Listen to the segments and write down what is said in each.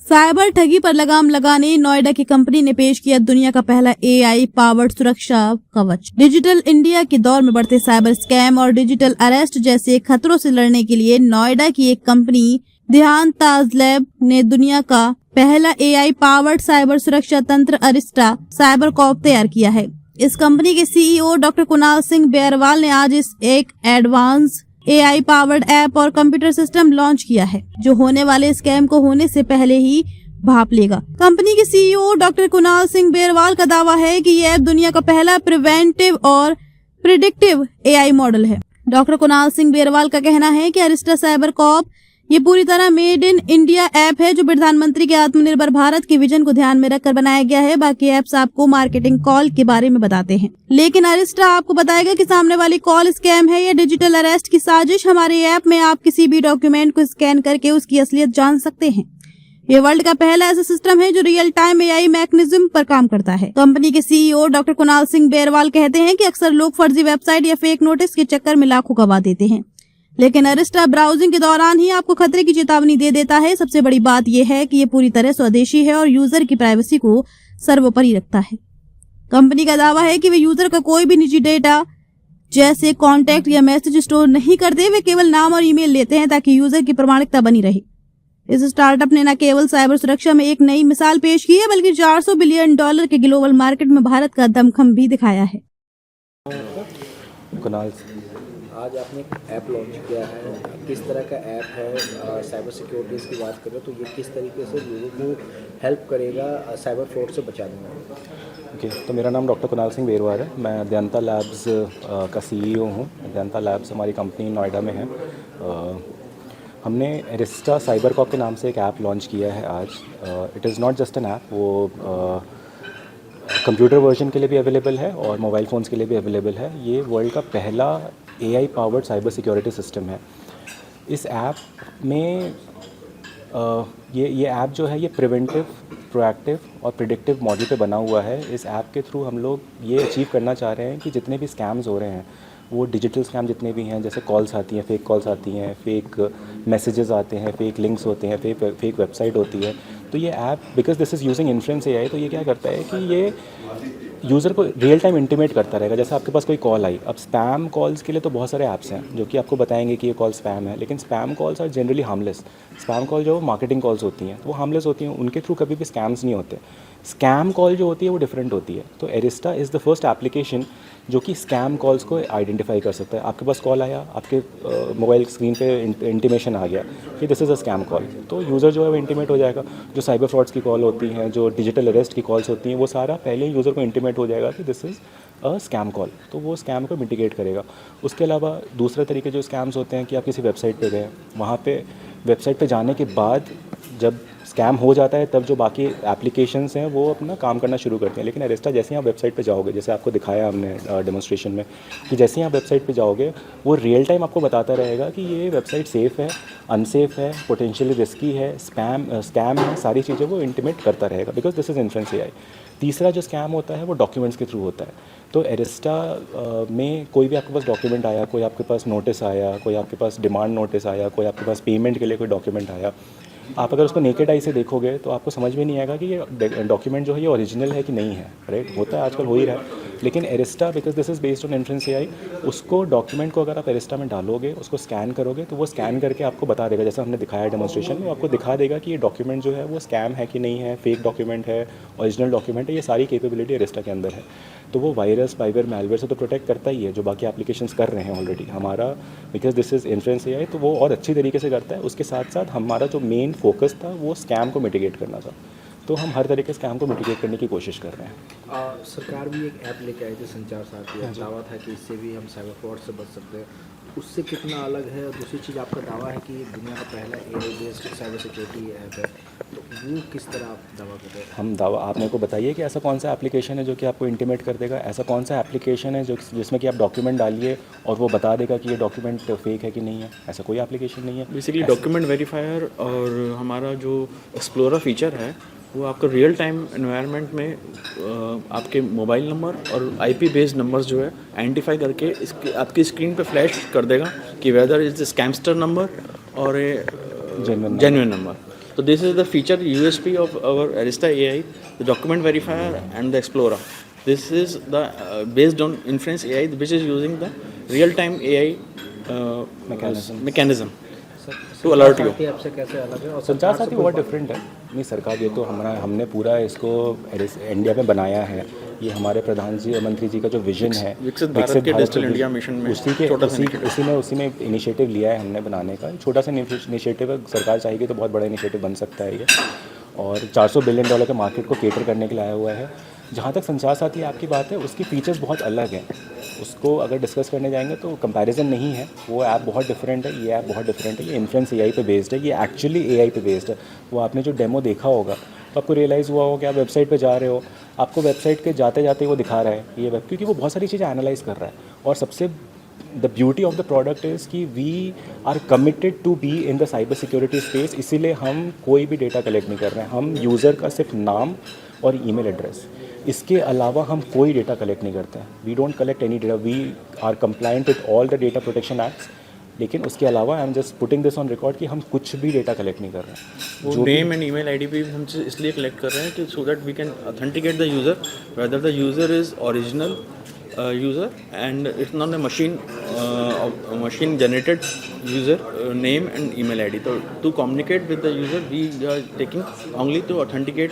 Cyber ठगी पर लगाम लगाने नोएडा की कंपनी ने पेश किया दुनिया का पहला एआई पावर्ड सुरक्षा कवच। डिजिटल इंडिया के दौर में बढ़ते साइबर स्कैम और डिजिटल अरेस्ट जैसे खतरों से लड़ने के लिए नोएडा की एक कंपनी ध्यान ताज लैब ने दुनिया का पहला एआई पावर्ड साइबर सुरक्षा तंत्र अरिस्टा साइबर कॉप तैयार किया है। इस कंपनी के सीईओ डॉक्टर कुणाल सिंह बेरवाल ने आज इस एक एडवांस एआई पावर्ड ऐप और कंप्यूटर सिस्टम लॉन्च किया है, जो होने वाले स्कैम को होने से पहले ही भाप लेगा। कंपनी के सीईओ डॉक्टर कुणाल सिंह बेरवाल का दावा है कि ये ऐप दुनिया का पहला प्रिवेंटिव और प्रिडिक्टिव एआई मॉडल है। डॉक्टर कुणाल सिंह बेरवाल का कहना है कि अरिस्टा साइबर कॉप ये पूरी तरह मेड इन इंडिया ऐप है, जो प्रधानमंत्री के आत्मनिर्भर भारत के विजन को ध्यान में रखकर बनाया गया है। बाकी ऐप्स आपको मार्केटिंग कॉल के बारे में बताते हैं, लेकिन अरिस्टा आपको बताएगा कि सामने वाली कॉल स्कैम है या डिजिटल अरेस्ट की साजिश। हमारे ऐप में आप किसी भी डॉक्यूमेंट को स्कैन करके उसकी असलियत जान सकते हैं। ये वर्ल्ड का पहला ऐसा सिस्टम है जो रियल टाइम एआई मैकेनिज्म पर काम करता है। कंपनी के सीईओ डॉक्टर कुणाल सिंह बेरवाल कहते हैं कि अक्सर लोग फर्जी वेबसाइट या फेक नोटिस के चक्कर में लाखों गवा देते हैं, लेकिन अरिस्टा ब्राउजिंग के दौरान ही आपको खतरे की चेतावनी दे देता है। सबसे बड़ी बात यह है कि ये पूरी तरह स्वदेशी है और यूजर की प्राइवेसी को सर्वोपरि रखता है। कंपनी का दावा है कि वे यूजर का कोई भी निजी डेटा जैसे कॉन्टैक्ट या मैसेज स्टोर नहीं करते। वे केवल नाम और ईमेल लेते हैं ताकि यूजर की प्रामाणिकता बनी रहे। इस स्टार्टअप ने न केवल साइबर सुरक्षा में एक नई मिसाल पेश की है, बल्कि $400 बिलियन के ग्लोबल मार्केट में भारत का दमखम भी दिखाया है। कुणाल, आज आपने एक ऐप लॉन्च किया है, किस तरह का ऐप है? साइबर सिक्योरिटीज़ की बात करें तो ये किस तरीके से लोगों को हेल्प करेगा साइबर फ्रॉड से बचाने में? ओके, तो मेरा नाम डॉक्टर कुणाल सिंह बेरवाल है। मैं दयंता लैब्स का सीईओ हूँ। दयंता लैब्स हमारी कंपनी नोएडा में है। हमने अरिस्टा साइबर कॉप के नाम से एक ऐप लॉन्च किया है आज। It is not just an app, वो कंप्यूटर वर्जन के लिए भी अवेलेबल है और मोबाइल फ़ोन्स के लिए भी अवेलेबल है। ये वर्ल्ड का पहला AI powered cyber security system है। इस ऐप में ये ऐप जो है ये प्रिवेंटिव, प्रोएक्टिव और प्रिडिक्टिव मॉडल पे बना हुआ है। इस ऐप के थ्रू हम लोग ये अचीव करना चाह रहे हैं कि जितने भी स्कैम्स हो रहे हैं, वो डिजिटल स्कैम जितने भी हैं, जैसे कॉल्स आती हैं, फेक कॉल्स आती हैं, फेक मैसेजेस आते हैं, फेक लिंक्स होते हैं, फेक वेबसाइट होती है, तो ये app because this is using influence AI, तो ये क्या करता है कि ये यूज़र को रियल टाइम इंटीमेट करता रहेगा। जैसे आपके पास कोई कॉल आई, अब स्पैम कॉल्स के लिए तो बहुत सारे ऐप्स हैं जो कि आपको बताएंगे कि ये कॉल स्पैम है, लेकिन spam calls are generally harmless. Spam call जो मार्केटिंग कॉल्स होती हैं वो हार्मलेस होती हैं, उनके थ्रू कभी भी स्कैम्स नहीं होते। स्कैम कॉल जो होती है वो डिफरेंट होती है। तो Arista is the first application जो कि स्कैम कॉल्स को आइडेंटिफाई कर सकता है। आपके पास कॉल आया, आपके मोबाइल स्क्रीन पे इंटीमेशन आ गया कि this is a scam call, तो यूज़र जो है वो इंटीमेट हो जाएगा। जो साइबर फ्रॉड्स की कॉल होती हैं, जो डिजिटल अरेस्ट की कॉल्स होती हैं, वो सारा पहले यूज़र को इंटीमेट हो जाएगा कि this is a scam call, तो वो स्कैम को मिटिगेट करेगा। उसके अलावा दूसरे तरीके जो स्कैम्स होते हैं कि आप किसी वेबसाइट पे गए, वहाँ पे वेबसाइट पे जाने के बाद जब स्कैम हो जाता है तब जो बाकी एप्लीकेशंस हैं वो अपना काम करना शुरू करते हैं। लेकिन अरिस्टा जैसे ही आप वेबसाइट पे जाओगे, जैसे आपको दिखाया हमने डेमोन्स्ट्रेशन में, कि जैसे ही आप वेबसाइट पे जाओगे वो रियल टाइम आपको बताता रहेगा कि ये वेबसाइट सेफ़ है, अनसेफ है, पोटेंशियली रिस्की है, स्कैम है, सारी चीज़ें वो इंटीमेट करता रहेगा because this is influence AI. तीसरा जो स्कैम होता है वो डॉक्यूमेंट्स के थ्रू होता है। तो अरिस्टा में कोई भी आपके पास डॉक्यूमेंट आया, कोई आपके पास नोटिस आया, कोई आपके पास डिमांड नोटिस आया, कोई आपके पास पेमेंट के लिए कोई डॉक्यूमेंट आया, आप अगर उसको नेकेड आई से देखोगे तो आपको समझ में नहीं आएगा कि ये डॉक्यूमेंट जो है ये ओरिजिनल है कि नहीं है, राइट? होता है, आजकल हो ही रहा है। लेकिन Arista because this is based on influence AI, उसको डॉक्यूमेंट को अगर आप अरिस्टा में डालोगे, उसको स्कैन करोगे, तो वो स्कैन करके आपको बता देगा, जैसा हमने दिखाया डेमोन्स्ट्रेशन में, वो आपको दिखा देगा कि ये डॉक्यूमेंट जो है वो स्कैम है कि नहीं है, फेक डॉक्यूमेंट है, ओरिजिनल डॉक्यूमेंट है। ये सारी कैपेबिलिटी अरिस्टा के अंदर है। तो वो वायरस, स्पाइवेयर, मैलवेयर से तो प्रोटेक्ट करता ही है, जो बाकी एप्लीकेशंस कर रहे हैं ऑलरेडी। हमारा because this is influence AI, तो वो और अच्छी तरीके से करता है। उसके साथ साथ हमारा जो मेन फोकस था वो स्कैम को मिटिगेट करना था, तो हम हर तरीके से स्कैम को मिटिगेट करने की कोशिश कर रहे हैं। सरकार भी एक ऐप लेके आई थी संचार साथी, दावा था कि इससे भी हम साइबर फ्रॉड से बच सकते हैं। उससे कितना अलग है? और दूसरी चीज़, आपका दावा है कि ये दुनिया का पहला AI based cyber security app है, तो वो किस तरह आप दावा कर रहे हैं? हम दावा, आप मेरे को बताइए कि ऐसा कौन सा एप्लीकेशन है जो कि आपको इंटीमेट कर देगा? ऐसा कौन सा एप्लीकेशन है जो जिसमें कि आप डॉक्यूमेंट डालिए और वो बता देगा कि ये डॉक्यूमेंट फेक है कि नहीं है? ऐसा कोई एप्लीकेशन नहीं है। बेसिकली डॉक्यूमेंट वेरीफायर और हमारा जो एक्सप्लोरर फीचर है वो आपका रियल टाइम एनवायरनमेंट में आपके मोबाइल नंबर और आईपी बेस्ड नंबर्स जो है आइडेंटिफाई करके इसके आपकी स्क्रीन पे फ्लैश कर देगा कि वेदर इज स्कैमस्टर नंबर और a genuine number. So this is the feature USP of our Arista AI, the document verifier and the Explorer. This is the based on inference AI, which is using the real-time AI mechanism to alert you. साथी आपसे कैसे अलग है और संचार साथी बहुत different है। नहीं, सरकार ये तो हमने पूरा इसको इंडिया में बनाया है। ये हमारे प्रधान जी मंत्री जी का जो विजन है विकसित भारत के डिजिटल जो इंडिया मिशन में उसी में इनिशिएटिव लिया है हमने बनाने का। छोटा सा इनिशिएटिव है, सरकार चाहेगी तो बहुत बड़ा इनिशिएटिव बन सकता है ये, और $400 बिलियन के मार्केट को केटर करने के लिए आया हुआ है। जहाँ तक संचार साथी आपकी बात है, उसकी फीचर्स बहुत अलग हैं। उसको अगर डिस्कस करने जाएंगे तो कंपैरिजन नहीं है। वो ऐप बहुत डिफरेंट है, ये ऐप बहुत डिफरेंट है। ये इन्फ्लुएंस एआई पे बेस्ड है, ये एक्चुअली एआई पे बेस्ड है। वो आपने जो डेमो देखा होगा तो आपको रियलाइज़ हुआ होगा कि आप वेबसाइट पे जा रहे हो, आपको वेबसाइट के जाते जाते वो दिखा रहा है ये वेब, क्योंकि वो बहुत सारी चीज़ें एनालाइज कर रहा है। और सबसे the beauty of the product is कि we are committed to be in the cyber security space. इसीलिए हम कोई भी डेटा कलेक्ट नहीं कर रहे हैं। हम यूज़र का सिर्फ नाम और ईमेल एड्रेस, इसके अलावा हम कोई डेटा कलेक्ट नहीं करते हैं। We don't collect any data, we are compliant with all the data protection acts. लेकिन उसके अलावा I am just putting this on record कि हम कुछ भी डेटा कलेक्ट नहीं कर रहे हैं। वो नेम एंड ईमेल आईडी भी हम इसलिए कलेक्ट कर रहे हैं कि so that we can authenticate the user whether the user is original user and it's not a machine generated user name and email ID. तो to communicate with the user we are taking only to authenticate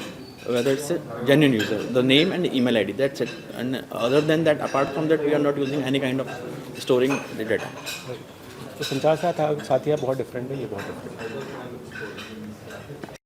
whether it's a genuine user, the name and the email ID, that's it. And other than that, apart from that, we are not using any kind of storing the data. तो संचार साथी बहुत different है, ये बहुत different है।